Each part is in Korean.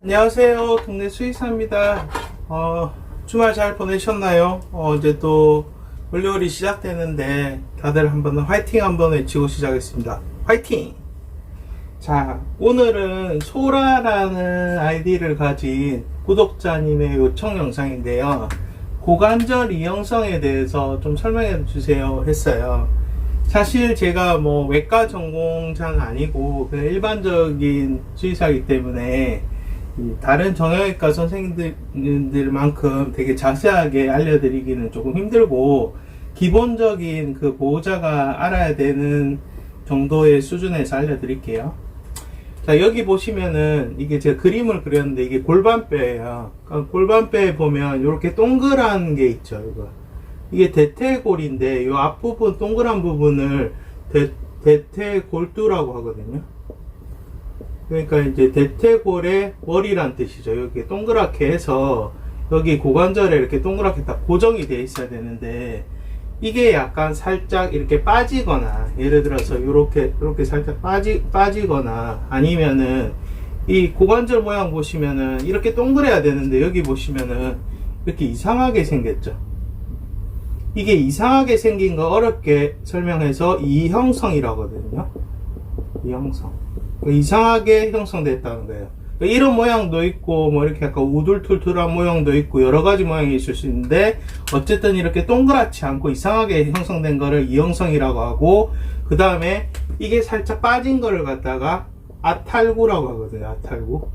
안녕하세요. 동네 수의사입니다. 주말 잘 보내셨나요? 이제 또 월요일이 시작되는데 다들 한번 화이팅 한번 외치고 시작하겠습니다. 화이팅! 자, 오늘은 소라라는 아이디를 가진 구독자님의 요청 영상인데요. 고관절 이형성에 대해서 좀 설명해 주세요 했어요. 사실 제가 뭐 외과 전공자는 아니고 그냥 일반적인 수의사이기 때문에 다른 정형외과 선생님들만큼 되게 자세하게 알려드리기는 조금 힘들고, 기본적인 그 보호자가 알아야 되는 정도의 수준에서 알려드릴게요. 자, 여기 보시면은 이게 제가 그림을 그렸는데 이게 골반뼈예요. 그러니까 골반뼈에 보면 이렇게 동그란 게 있죠. 이게 대퇴골인데 이 앞부분 동그란 부분을 대퇴골두라고 하거든요. 그러니까 이제 대퇴골의 머리란 뜻이죠. 여기 동그랗게 해서 여기 고관절에 이렇게 동그랗게 딱 고정이 되어 있어야 되는데, 이게 약간 살짝 이렇게 빠지거나, 예를 들어서 이렇게 살짝 빠지거나, 아니면은 이 고관절 모양 보시면은 이렇게 동그래야 되는데 여기 보시면은 이렇게 이상하게 생겼죠. 이게 이상하게 생긴 거 어렵게 설명해서 이형성이라고 하거든요. 이형성. 이상하게 형성됐다는 거예요. 이런 모양도 있고, 뭐 이렇게 약간 우둘툴툴한 모양도 있고, 여러 가지 모양이 있을 수 있는데, 어쨌든 이렇게 동그랗지 않고 이상하게 형성된 거를 이형성이라고 하고, 그 다음에 이게 살짝 빠진 거를 갖다가 아탈구라고 하거든요. 아탈구.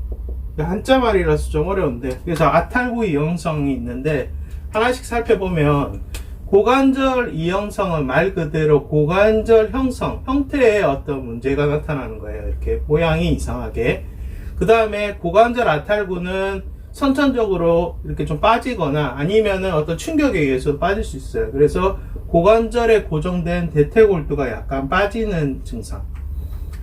한자말이라서 좀 어려운데, 그래서 아탈구 이형성이 있는데, 하나씩 살펴보면, 고관절 이형성은 말 그대로 고관절 형성, 형태에 어떤 문제가 나타나는 거예요. 이렇게 모양이 이상하게. 그 다음에 고관절 아탈구는 선천적으로 이렇게 좀 빠지거나 아니면은 어떤 충격에 의해서 빠질 수 있어요. 그래서 고관절에 고정된 대퇴골두가 약간 빠지는 증상.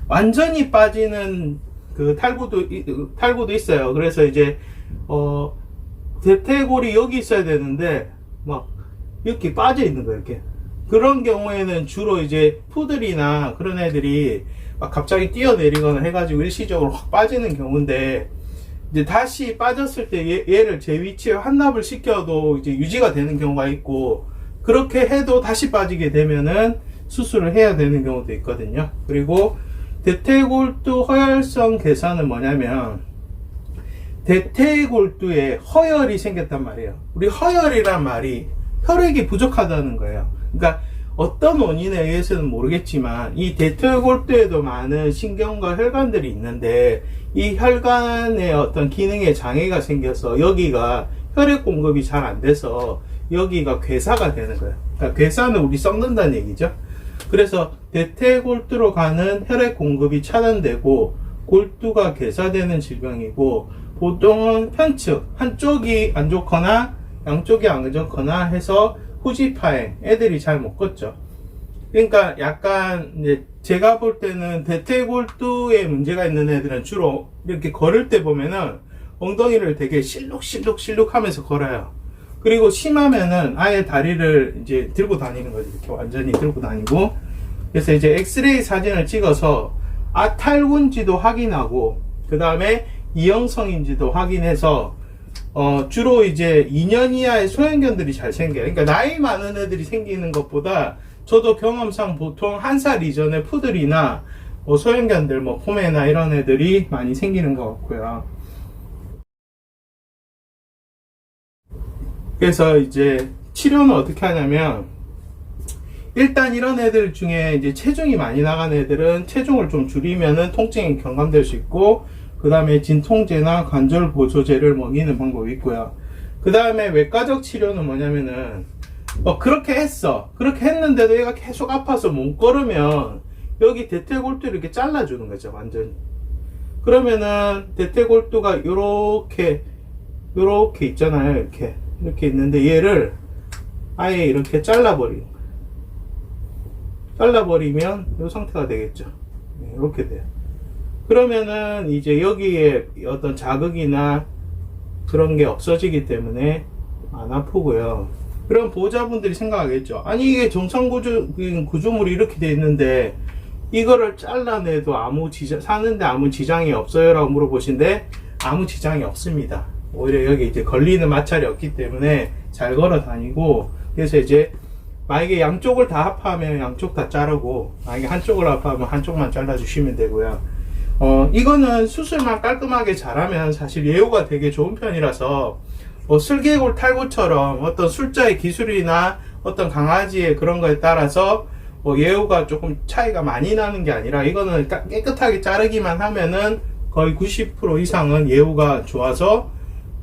완전히 빠지는 그 탈구도 있어요. 그래서 이제, 대퇴골이 여기 있어야 되는데, 막, 이렇게 빠져 있는 거예요, 이렇게. 그런 경우에는 주로 이제 푸들이나 그런 애들이 막 갑자기 뛰어내리거나 해가지고 일시적으로 확 빠지는 경우인데, 이제 다시 빠졌을 때 얘를 제 위치에 환납을 시켜도 이제 유지가 되는 경우가 있고, 그렇게 해도 다시 빠지게 되면은 수술을 해야 되는 경우도 있거든요. 그리고 대퇴골두 허혈성 괴사는 뭐냐면, 대퇴골두에 허혈이 생겼단 말이에요. 우리 허혈이란 말이 혈액이 부족하다는 거예요. 그러니까 어떤 원인에 의해서는 모르겠지만 이 대퇴골두에도 많은 신경과 혈관들이 있는데, 이 혈관에 어떤 기능에 장애가 생겨서 여기가 혈액 공급이 잘 안 돼서 여기가 괴사가 되는 거예요. 그러니까 괴사는 우리 썩는다는 얘기죠. 그래서 대퇴골두로 가는 혈액 공급이 차단되고 골두가 괴사되는 질병이고, 보통은 편측, 한쪽이 안 좋거나 양쪽이 안 좋거나 해서 후지파행, 애들이 잘 못 걷죠. 그러니까 약간 이제 제가 볼 때는 대퇴골두에 문제가 있는 애들은 주로 이렇게 걸을 때 보면은 엉덩이를 되게 실룩 하면서 걸어요. 그리고 심하면은 아예 다리를 이제 들고 다니는 거죠. 이렇게 완전히 들고 다니고. 그래서 이제 엑스레이 사진을 찍어서 아탈구인지도 확인하고, 그 다음에 이형성인지도 확인해서 주로 이제 2년 이하의 소형견들이 잘 생겨요. 그러니까 나이 많은 애들이 생기는 것보다 저도 경험상 보통 1살 이전의 푸들이나 뭐 소형견들, 뭐 포메나 이런 애들이 많이 생기는 것 같고요. 그래서 이제 치료는 어떻게 하냐면, 일단 이런 애들 중에 이제 체중이 많이 나간 애들은 체중을 좀 줄이면은 통증이 경감될 수 있고, 그 다음에 진통제나 관절 보조제를 먹이는 방법이 있고요. 그 다음에 외과적 치료는 뭐냐면은, 그렇게 했어. 그렇게 했는데도 얘가 계속 아파서 못 걸으면 여기 대퇴골두를 이렇게 잘라주는 거죠, 완전히. 그러면은 대퇴골두가 요렇게 있잖아요. 이렇게 있는데 얘를 아예 이렇게 잘라버리는 거예요. 잘라버리면 이 상태가 되겠죠. 이렇게 돼요. 그러면은 이제 여기에 어떤 자극이나 그런 게 없어지기 때문에 안 아프고요. 그럼 보호자분들이 생각하겠죠. 아니 이게 정상 구조물이 이렇게 돼 있는데 이거를 잘라내도 사는데 아무 지장이 없어요? 라고 물어보신데, 아무 지장이 없습니다. 오히려 여기 이제 걸리는 마찰이 없기 때문에 잘 걸어 다니고, 그래서 이제 만약에 양쪽을 다 아파하면 양쪽 다 자르고, 만약에 한쪽을 아파하면 한쪽만 잘라주시면 되고요. 이거는 수술만 깔끔하게 잘하면 사실 예후가 되게 좋은 편이라서, 슬개골 탈구처럼 어떤 술자의 기술이나 어떤 강아지의 그런 거에 따라서 예후가 조금 차이가 많이 나는 게 아니라, 이거는 깨끗하게 자르기만 하면은 거의 90% 이상은 예후가 좋아서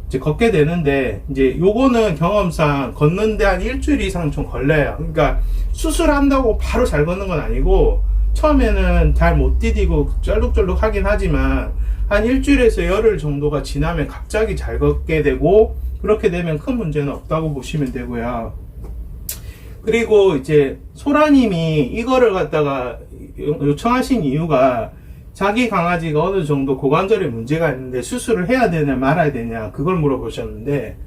이제 걷게 되는데, 이제 요거는 경험상 걷는데 한 일주일 이상 좀 걸려요. 그러니까 수술한다고 바로 잘 걷는 건 아니고, 처음에는 잘 못 디디고 쩔룩쩔룩 하긴 하지만 한 일주일에서 열흘 정도가 지나면 갑자기 잘 걷게 되고, 그렇게 되면 큰 문제는 없다고 보시면 되고요. 그리고 이제 소라님이 이거를 갖다가 요청하신 이유가, 자기 강아지가 어느 정도 고관절에 문제가 있는데 수술을 해야 되냐 말아야 되냐, 그걸 물어보셨는데,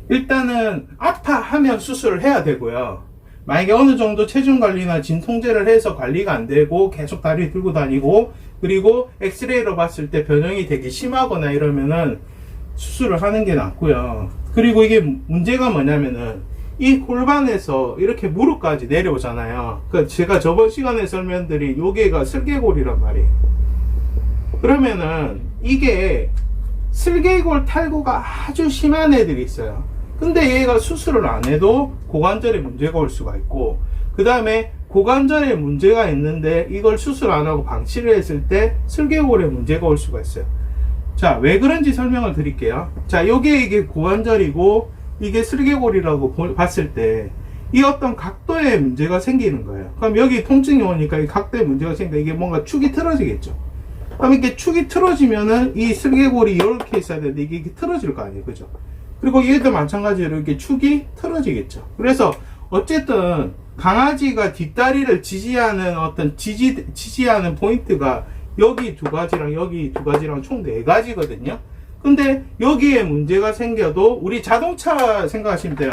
일단은 아파하면 수술을 해야 되고요. 만약에 어느 정도 체중 관리나 진통제를 해서 관리가 안 되고 계속 다리 들고 다니고, 그리고 엑스레이로 봤을 때 변형이 되게 심하거나 이러면은 수술을 하는 게 낫고요. 그리고 이게 문제가 뭐냐면은, 이 골반에서 이렇게 무릎까지 내려오잖아요. 제가 저번 시간에 설명드린 요게가 슬개골이란 말이에요. 그러면은 이게 슬개골 탈구가 아주 심한 애들이 있어요. 근데 얘가 수술을 안 해도 고관절에 문제가 올 수가 있고, 그 다음에 고관절에 문제가 있는데 이걸 수술 안 하고 방치를 했을 때 슬개골에 문제가 올 수가 있어요. 자, 왜 그런지 설명을 드릴게요. 자, 이게 고관절이고 이게 슬개골이라고 봤을 때 이 어떤 각도에 문제가 생기는 거예요. 그럼 여기 통증이 오니까 이 각도에 문제가 생기니까 이게 뭔가 축이 틀어지겠죠. 그럼 이렇게 축이 틀어지면은 이 슬개골이 이렇게 있어야 되는데 이게 틀어질 거 아니에요. 그죠? 그리고 얘도 마찬가지로 이렇게 축이 틀어지겠죠. 그래서 어쨌든 강아지가 뒷다리를 지지하는 어떤 지지하는 포인트가 여기 두 가지랑 여기 두 가지랑 총 네 가지거든요. 근데 여기에 문제가 생겨도, 우리 자동차 생각하시면 돼요.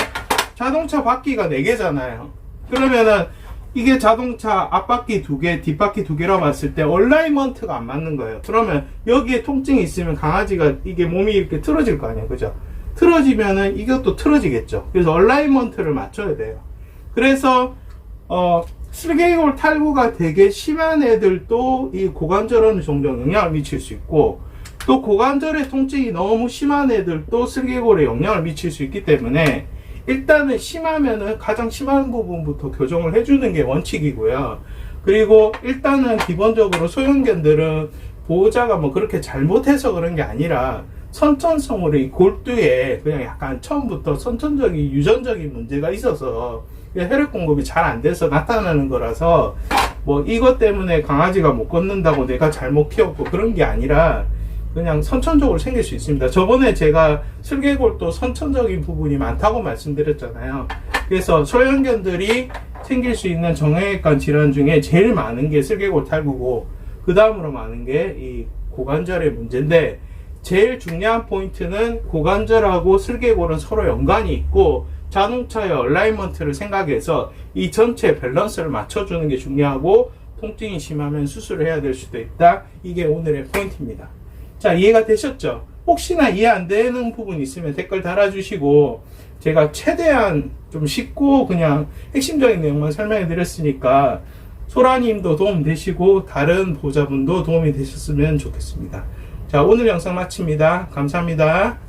자동차 바퀴가 4개잖아요. 그러면은 이게 자동차 앞바퀴 2개, 뒷바퀴 2개라고 봤을 때 얼라이먼트가 안 맞는 거예요. 그러면 여기에 통증이 있으면 강아지가 이게 몸이 이렇게 틀어질 거 아니에요. 그죠? 틀어지면은 이것도 틀어지겠죠. 그래서 얼라이먼트를 맞춰야 돼요. 그래서 슬개골 탈구가 되게 심한 애들도 이 고관절 어느 정도 영향을 미칠 수 있고, 또 고관절의 통증이 너무 심한 애들도 슬개골에 영향을 미칠 수 있기 때문에, 일단은 심하면은 가장 심한 부분부터 교정을 해주는 게 원칙이고요. 그리고 일단은 기본적으로 소형견들은 보호자가 뭐 그렇게 잘못해서 그런 게 아니라 선천성으로 이 골두에 그냥 약간 처음부터 선천적인 유전적인 문제가 있어서 혈액 공급이 잘 안 돼서 나타나는 거라서, 뭐 이것 때문에 강아지가 못 걷는다고 내가 잘못 키웠고 그런 게 아니라 그냥 선천적으로 생길 수 있습니다. 저번에 제가 슬개골도 선천적인 부분이 많다고 말씀드렸잖아요. 그래서 소형견들이 생길 수 있는 정형외과 질환 중에 제일 많은 게 슬개골 탈구고, 그 다음으로 많은 게 이 고관절의 문제인데, 제일 중요한 포인트는 고관절하고 슬개골은 서로 연관이 있고, 자동차의 얼라이먼트를 생각해서 이 전체 밸런스를 맞춰주는 게 중요하고, 통증이 심하면 수술을 해야 될 수도 있다. 이게 오늘의 포인트입니다. 자, 이해가 되셨죠? 혹시나 이해 안 되는 부분이 있으면 댓글 달아주시고, 제가 최대한 좀 쉽고 그냥 핵심적인 내용만 설명해 드렸으니까 소라님도 도움 되시고 다른 보호자분도 도움이 되셨으면 좋겠습니다. 자, 오늘 영상 마칩니다. 감사합니다.